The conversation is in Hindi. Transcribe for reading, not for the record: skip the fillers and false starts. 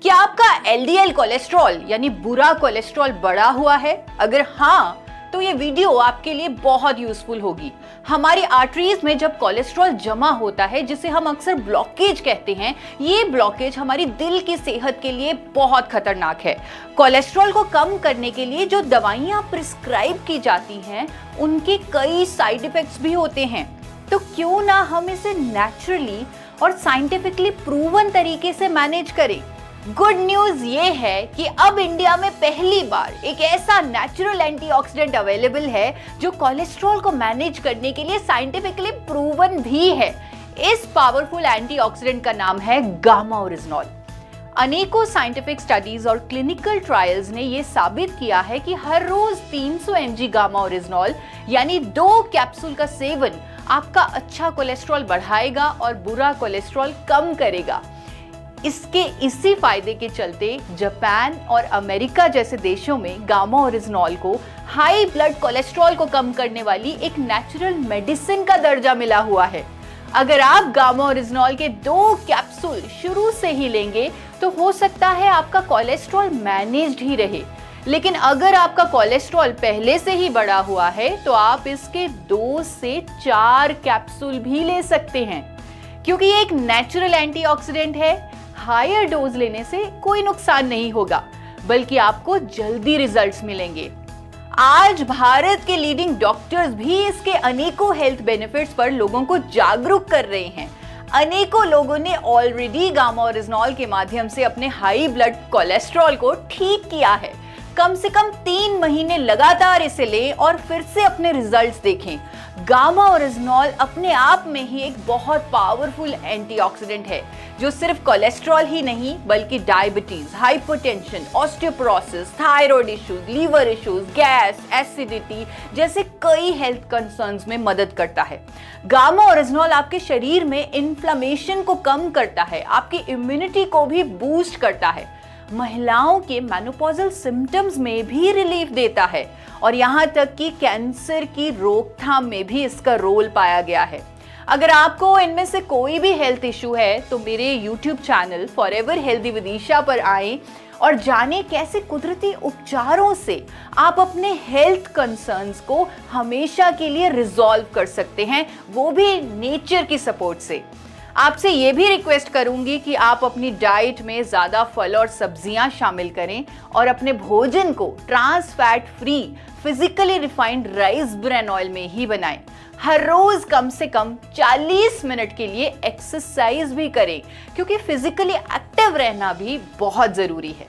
क्या आपका एलडीएल कोलेस्ट्रॉल यानी बुरा कोलेस्ट्रॉल बढ़ा हुआ है? अगर हाँ, तो ये वीडियो आपके लिए बहुत यूजफुल होगी। हमारी आर्टरीज में जब कोलेस्ट्रॉल जमा होता है, जिसे हम अक्सर ब्लॉकेज कहते हैं, ये ब्लॉकेज हमारी दिल की सेहत के लिए बहुत खतरनाक है। कोलेस्ट्रॉल को कम करने के लिए जो दवाइयां प्रिस्क्राइब की जाती हैं, उनके कई साइड इफेक्ट्स भी होते हैं। तो क्यों ना हम इसे नेचुरली और साइंटिफिकली प्रूवन तरीके से मैनेज करें। गुड न्यूज ये है कि अब इंडिया में पहली बार एक ऐसा नेचुरल एंटीऑक्सीडेंट अवेलेबल है जो कोलेस्ट्रॉल को मैनेज करने के लिए साइंटिफिकली प्रूवन भी है। इस पावरफुल एंटीऑक्सीडेंट का नाम है गामा ओरिजिनॉल। अनेकों साइंटिफिक स्टडीज और क्लिनिकल ट्रायल्स ने यह साबित किया है कि हर रोज 300 mg गामा ओरिजिनॉल यानी 2 कैप्सूल का सेवन आपका अच्छा कोलेस्ट्रॉल बढ़ाएगा और बुरा कोलेस्ट्रॉल कम करेगा। इसके इसी फायदे के चलते जापान और अमेरिका जैसे देशों में गामा ओरिजिनॉल को हाई ब्लड कोलेस्ट्रॉल को कम करने वाली एक नेचुरल मेडिसिन का दर्जा मिला हुआ है। अगर आप गामा ओरिजिनॉल के 2 कैप्सूल शुरू से ही लेंगे तो हो सकता है आपका कोलेस्ट्रॉल मैनेज्ड ही रहे, लेकिन अगर आपका कोलेस्ट्रॉल पहले से ही बढ़ा हुआ है तो आप इसके 2 से 4 कैप्सूल भी ले सकते हैं। क्योंकि ये एक नेचुरल एंटीऑक्सीडेंट है, हायर डोज लेने से कोई नुकसान नहीं होगा, बल्कि आपको जल्दी रिजल्ट्स मिलेंगे। आज भारत के लीडिंग डॉक्टर्स भी इसके अनेकों हेल्थ बेनिफिट्स पर लोगों को जागरूक कर रहे हैं। अनेकों लोगों ने ऑलरेडी गामा ओरिजिनॉल के माध्यम से अपने हाई ब्लड कोलेस्ट्रॉल को ठीक किया है। कम से कम 3 महीने लगातार इसे लें और फिर से अपने रिजल्ट्स देखें। गामा ओरिजिनॉल अपने आप में ही एक बहुत पावरफुल एंटीऑक्सीडेंट है, जो सिर्फ कोलेस्ट्रॉल ही नहीं बल्कि diabetes, hypertension, osteoporosis, thyroid issues, liver issues, gas, acidity जैसे कई हेल्थ कंसर्न्स में मदद करता है। गामा ओरिजिनॉल आपके शरीर में इन्फ्लेमेशन को कम करता है, आपकी इम्यूनिटी को भी बूस्ट करता है, महिलाओं के मेनोपॉजल सिम्टम्स में भी रिलीफ देता है और यहाँ तक कि कैंसर की रोकथाम में भी इसका रोल पाया गया है। अगर आपको इनमें से कोई भी हेल्थ इशू है तो मेरे YouTube channel forever healthy with Isha पर आएं और जानें कैसे कुदरती उपचारों से आप अपने हेल्थ कंसर्न्स को हमेशा के लिए रिजॉल्व कर सकते हैं, वो भी नेचर की सपोर्ट से। आपसे ये भी रिक्वेस्ट करूंगी कि आप अपनी डाइट में ज़्यादा फल और सब्जियां शामिल करें और अपने भोजन को trans fat free physically refined rice bran oil में ही बनाएं। हर रोज कम से कम 40 मिनट के लिए एक्सरसाइज भी करें, क्योंकि फिजिकली एक्टिव रहना भी बहुत ज़रूरी है।